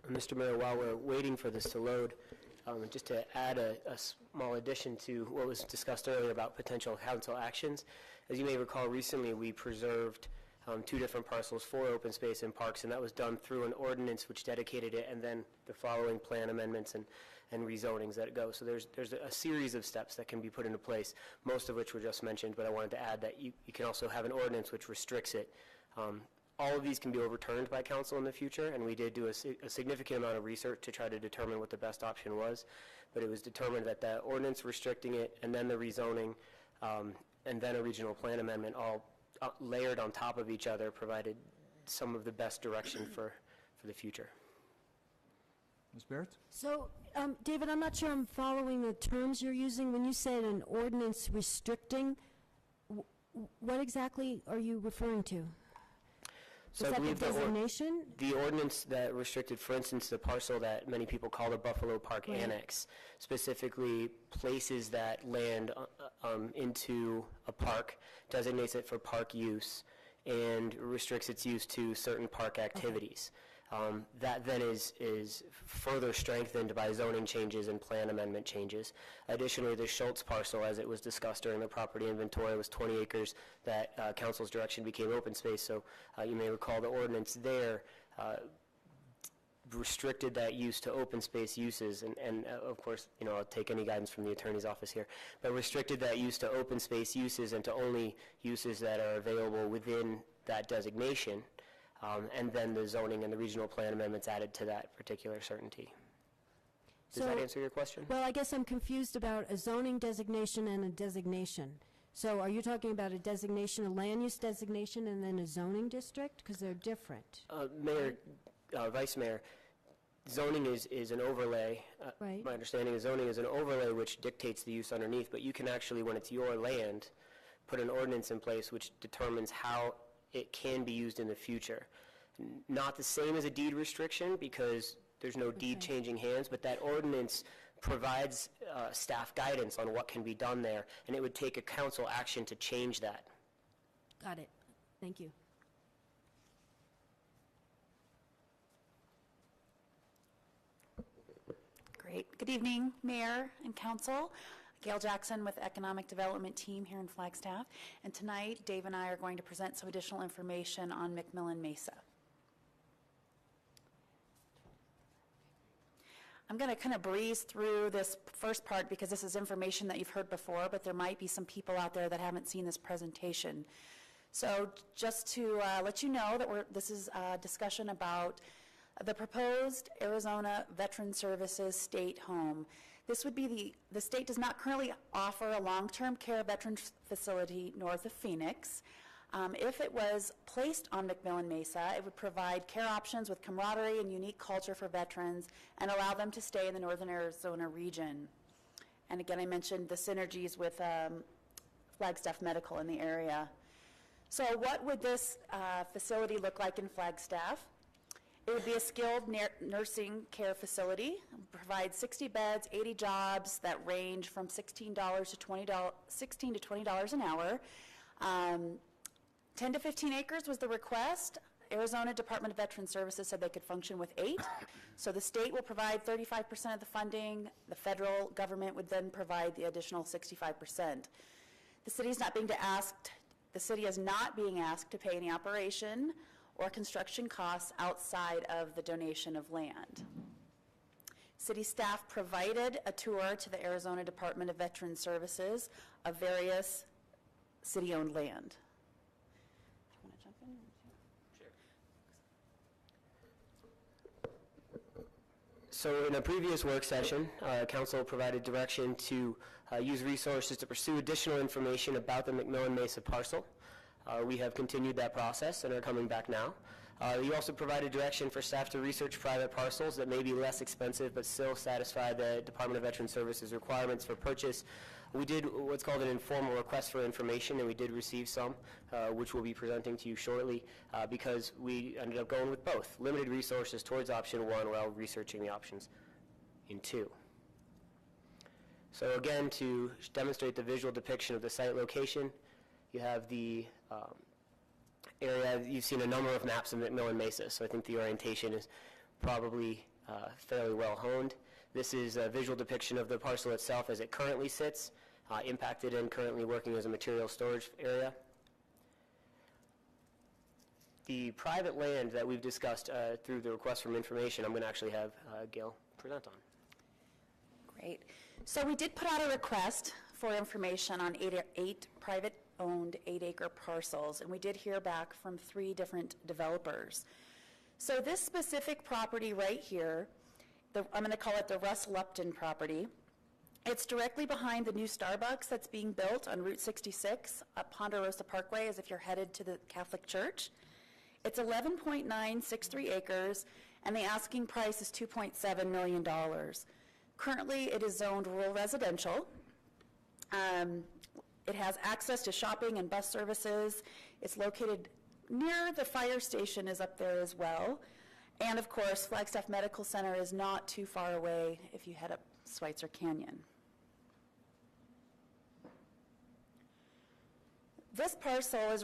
Mr. Mayor, while we're waiting for this to load, just to add a small addition to what was discussed earlier about potential council actions, as you may recall, recently we preserved 2 different parcels for open space and parks, and that was done through an ordinance which dedicated it, and then the following plan amendments and rezonings that go. So there's a series of steps that can be put into place, most of which were just mentioned, but I wanted to add that you can also have an ordinance which restricts it. All of these can be overturned by council in the future, and we did do a significant amount of research to try to determine what the best option was, but it was determined that the ordinance restricting it, and then the rezoning, and then a regional plan amendment, all layered on top of each other, provided some of the best direction for the future. Ms. Barrett? So, David, I'm not sure I'm following the terms you're using. When you said an ordinance restricting, what exactly are you referring to? So is I that the believe designation? The ordinance that restricted, for instance, the parcel that many people call the Buffalo Park Right. Annex, specifically places that land into a park, designates it for park use, and restricts its use to certain park activities. That then is further strengthened by zoning changes and plan amendment changes. Additionally, the Schultz parcel, as it was discussed during the property inventory, was 20 acres that council's direction became open space. So you may recall the ordinance there restricted that use to open space uses, and of course, I'll take any guidance from the attorney's office here, but restricted that use to open space uses and to only uses that are available within that designation. And then the zoning and the regional plan amendments added to that particular certainty. Does that answer your question? Well, I guess I'm confused about a zoning designation and a designation. So are you talking about a designation, a land use designation, and then a zoning district? Because they're different. Mayor, Vice Mayor, zoning is an overlay. Right. My understanding is zoning is an overlay which dictates the use underneath, but you can actually, when it's your land, put an ordinance in place which determines how it can be used in the future. Not the same as a deed restriction because there's no deed changing hands, but that ordinance provides staff guidance on what can be done there, and it would take a council action to change that. Got it. Thank you. Great. Good evening, Mayor and Council. Gail Jackson with the Economic Development Team here in Flagstaff. And tonight, Dave and I are going to present some additional information on Mcmillan Mesa. I'm going to kind of breeze through this first part because this is information that you've heard before, but there might be some people out there that haven't seen this presentation. So just to let you know that this is a discussion about the proposed Arizona Veteran Services State Home. This would be the state does not currently offer a long-term care veterans facility north of Phoenix. If it was placed on Mcmillan Mesa, it would provide care options with camaraderie and unique culture for veterans and allow them to stay in the northern Arizona region. And again, I mentioned the synergies with Flagstaff Medical in the area. So what would this facility look like in Flagstaff? It would be a skilled nursing care facility, provide 60 beds, 80 jobs that range from $16 to $20 an hour. 10 to 15 acres was the request. Arizona Department of Veteran Services said they could function with 8. So the state will provide 35% of the funding. The federal government would then provide the additional 65%. The city is not being asked to pay any operation or construction costs outside of the donation of land. City staff provided a tour to the Arizona Department of Veteran Services of various city-owned land. Do you want to jump in? Sure. So in a previous work session, Council provided direction to use resources to pursue additional information about the Mcmillan Mesa parcel. We have continued that process and are coming back now. You also provided direction for staff to research private parcels that may be less expensive but still satisfy the Department of Veteran Services requirements for purchase. We did what's called an informal request for information, and we did receive some, which we'll be presenting to you shortly, because we ended up going with both. Limited resources towards option 1 while researching the options in 2. So again, to demonstrate the visual depiction of the site location, you have the area. You've seen a number of maps of Mcmillan Mesa, so I think the orientation is probably fairly well honed. This is a visual depiction of the parcel itself as it currently sits, impacted and currently working as a material storage area. The private land that we've discussed through the request for information, I'm going to actually have Gail present on. Great. So we did put out a request for information on eight private-owned 8-acre parcels, and we did hear back from 3 different developers. So this specific property right here, I'm going to call it the Russ Lupton property. It's directly behind the new Starbucks that's being built on Route 66 up Ponderosa Parkway, as if you're headed to the Catholic Church. It's 11.963 acres, and the asking price is $2.7 million. Currently, it is zoned rural residential. It has access to shopping and bus services. It's located near the fire station is up there as well. And of course, Flagstaff Medical Center is not too far away if you head up Schweitzer Canyon. This parcel is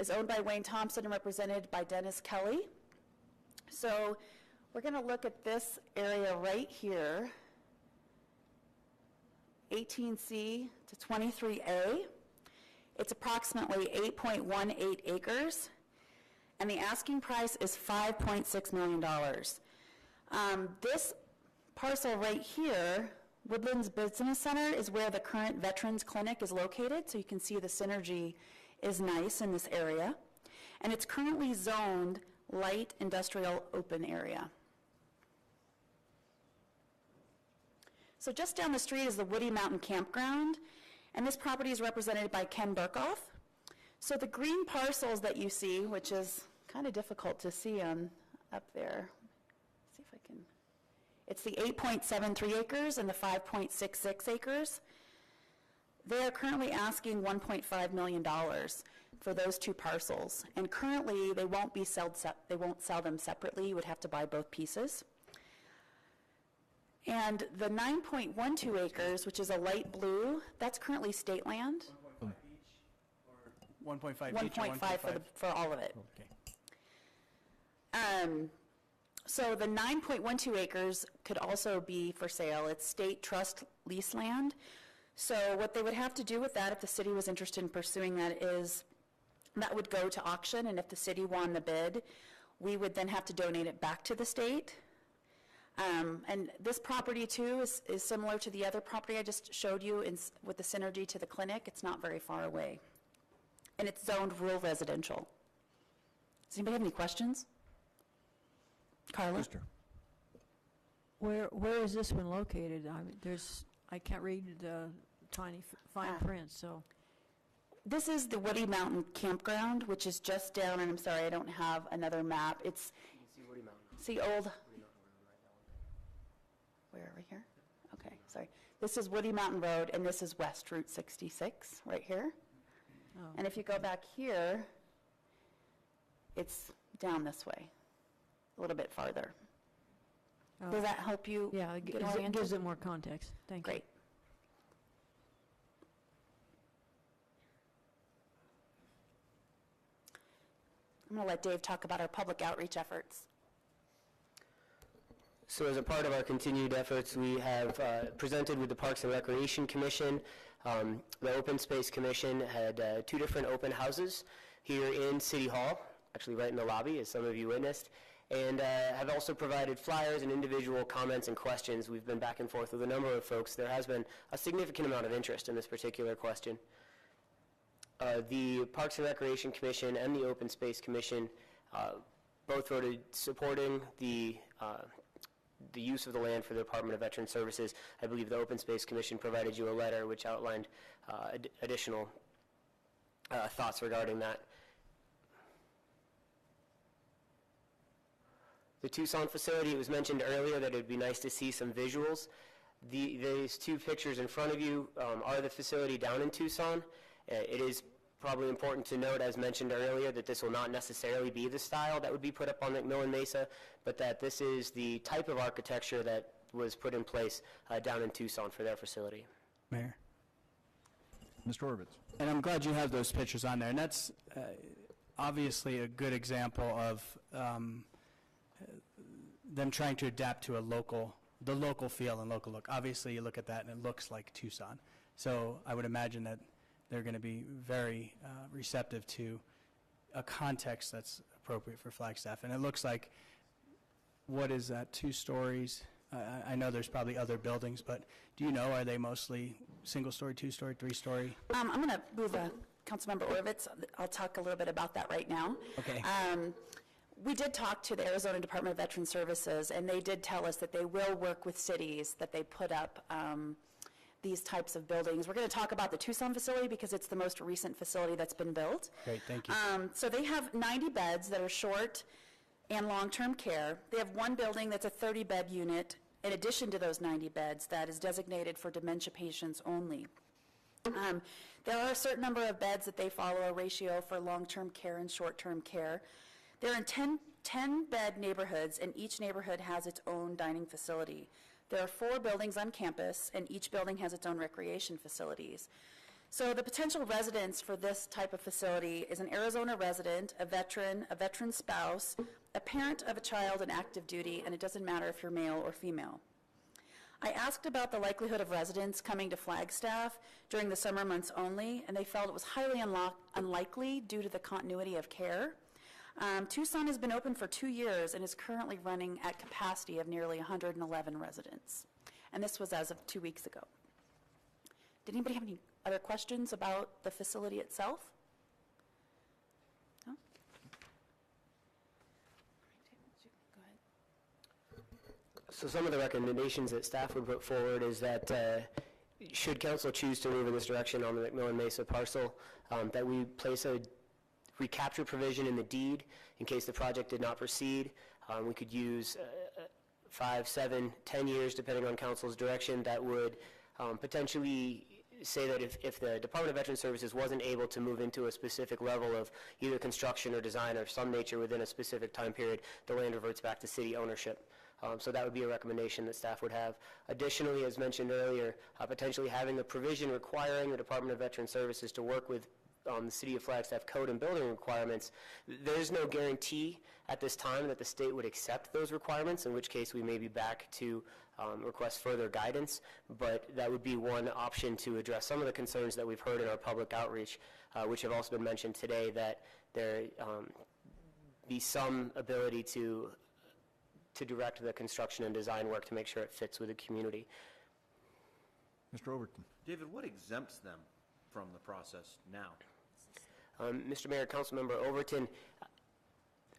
owned by Wayne Thompson and represented by Dennis Kelly. So we're going to look at this area right here, 18C to 23A. It's approximately 8.18 acres, and the asking price is $5.6 million. This parcel right here, Woodlands Business Center, is where the current Veterans Clinic is located, so you can see the synergy is nice in this area. And it's currently zoned light industrial open area. So just down the street is the Woody Mountain Campground, and this property is represented by Ken Burkhoff. So the green parcels that you see, which is kind of difficult to see on up there, let's see if I can, it's the 8.73 acres and the 5.66 acres. They are currently asking $1.5 million for those 2 parcels, and currently they won't sell them separately. You would have to buy both pieces. And the 9.12 acres, which is a light blue, that's currently state land. 1.5 each. 1.5 for all of it. Okay. So the 9.12 acres could also be for sale. It's state trust lease land. So what they would have to do with that, if the city was interested in pursuing that, is that would go to auction, and if the city won the bid, we would then have to donate it back to the state. And this property, too, is similar to the other property I just showed you with the synergy to the clinic. It's not very far away. And it's zoned rural residential. Does anybody have any questions? Carla? Mr. Where is this one located? I can't read the tiny fine print, so. This is the Woody Mountain Campground, which is just down, and I'm sorry, I don't have another map. It's, You can see Woody Mountain. see old, where are we here? Okay, sorry. This is Woody Mountain Road, and this is West Route 66, right here. Oh. And if you go back here, it's down this way, a little bit farther. Oh. Does that help you Yeah, it get oriented? gives it more context. Thank you. Great. I'm going to let Dave talk about our public outreach efforts. So as a part of our continued efforts, we have presented with the Parks and Recreation Commission. The Open Space Commission had 2 different open houses here in City Hall, actually right in the lobby, as some of you witnessed, and have also provided flyers and individual comments and questions. We've been back and forth with a number of folks. There has been a significant amount of interest in this particular question. The Parks and Recreation Commission and the Open Space Commission both voted supporting the use of the land for the Department of Veteran Services. I believe the Open Space Commission provided you a letter which outlined additional thoughts regarding that. The Tucson facility, it was mentioned earlier that it would be nice to see some visuals. These 2 pictures in front of you are the facility down in Tucson. It is probably important to note, as mentioned earlier, that this will not necessarily be the style that would be put up on Mcmillan Mesa, but that this is the type of architecture that was put in place down in Tucson for their facility. Mayor. Mr. Orbitz. And I'm glad you have those pictures on there. And that's obviously a good example of them trying to adapt to the local feel and local look. Obviously, you look at that and it looks like Tucson. So I would imagine that they're going to be very receptive to a context that's appropriate for Flagstaff. And it looks like, what is that, 2 stories? I know there's probably other buildings, but do you know, are they mostly single-story, 2-story, 3-story? I'm going to move Councilmember Orovitz. I'll talk a little bit about that right now. Okay. We did talk to the Arizona Department of Veteran Services, and they did tell us that they will work with cities that they put up these types of buildings. We're going to talk about the Tucson facility because it's the most recent facility that's been built. Great, thank you. So they have 90 beds that are short and long-term care. They have one building that's a 30-bed unit in addition to those 90 beds that is designated for dementia patients only. There are a certain number of beds that they follow a ratio for long-term care and short-term care. They're in 10-bed neighborhoods, and each neighborhood has its own dining facility. There are 4 buildings on campus, and each building has its own recreation facilities. So the potential residents for this type of facility is an Arizona resident, a veteran spouse, a parent of a child in active duty, and it doesn't matter if you're male or female. I asked about the likelihood of residents coming to Flagstaff during the summer months only, and they felt it was highly unlikely due to the continuity of care. Tucson has been open for 2 years and is currently running at capacity of nearly 111 residents. And this was as of 2 weeks ago. Did anybody have any other questions about the facility itself? No? Go ahead. So some of the recommendations that staff would put forward is that should council choose to move in this direction on the Mcmillan Mesa parcel, that we place a recapture provision in the deed in case the project did not proceed. We could use 5, 7, 10 years, depending on council's direction, that would potentially say that if the Department of Veteran Services wasn't able to move into a specific level of either construction or design or some nature within a specific time period, the land reverts back to city ownership. So that would be a recommendation that staff would have. Additionally, as mentioned earlier, potentially having a provision requiring the Department of Veteran Services to work with the City of Flagstaff code and building requirements. There is no guarantee at this time that the state would accept those requirements, in which case we may be back to request further guidance, but that would be one option to address some of the concerns that we've heard in our public outreach, which have also been mentioned today, that there be some ability to direct the construction and design work to make sure it fits with the community. Mr. Overton. David, what exempts them from the process now? Mr. Mayor, Councilmember Overton,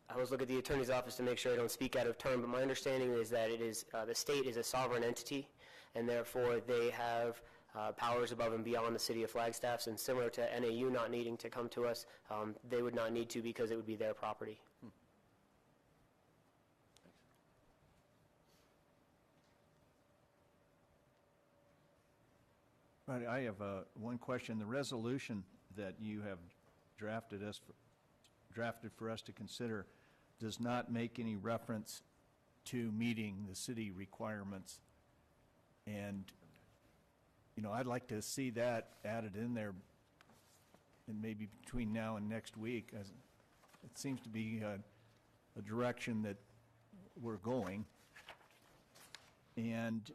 I was looking at the Attorney's Office to make sure I don't speak out of turn, but my understanding is that it is the state is a sovereign entity, and therefore they have powers above and beyond the City of Flagstaff, and similar to NAU not needing to come to us, they would not need to because it would be their property. Right, I have one question. The resolution that you have drafted for us to consider does not make any reference to meeting the city requirements. And, you know, I'd like to see that added in there, and maybe between now and next week, as it seems to be a direction that we're going. And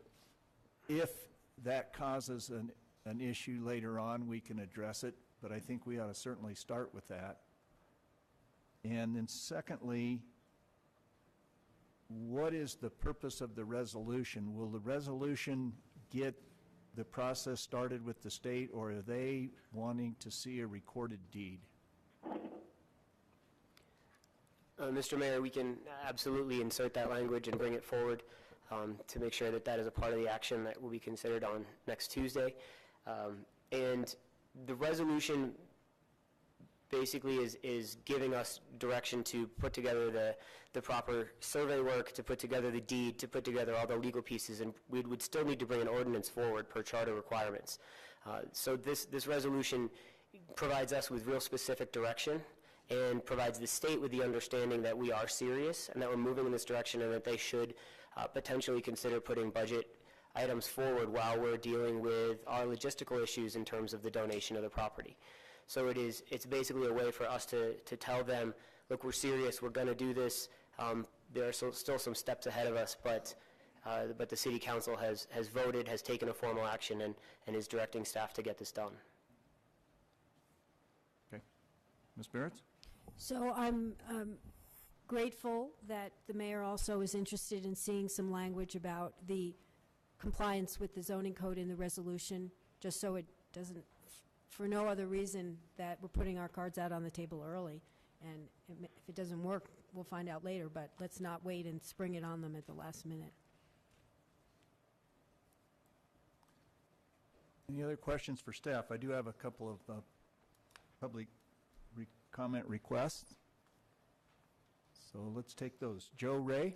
if that causes an issue later on, we can address it, but I think we ought to certainly start with that. And then secondly, what is the purpose of the resolution? Will the resolution get the process started with the state, or are they wanting to see a recorded deed? Mr. Mayor, we can absolutely insert that language and bring it forward to make sure that that is a part of the action that will be considered on next Tuesday. And the resolution basically is giving us direction to put together the proper survey work, to put together the deed, to put together all the legal pieces, and we would still need to bring an ordinance forward per charter requirements. So this resolution provides us with real specific direction and provides the state with the understanding that we are serious and that we're moving in this direction, and that they should potentially consider putting budget items forward while we're dealing with our logistical issues in terms of the donation of the property. So it's basically a way for us to tell them, look, we're serious, we're going to do this, there are still some steps ahead of us, but the city council has voted, has taken a formal action, and is directing staff to get this done. Okay. Ms. Barretts? So I'm grateful that the mayor also is interested in seeing some language about the compliance with the zoning code in the resolution, just so it doesn't, for no other reason that we're putting our cards out on the table early. And if it doesn't work, we'll find out later, but let's not wait and spring it on them at the last minute. Any other questions for staff? I do have a couple of public comment requests. So let's take those. Joe Ray?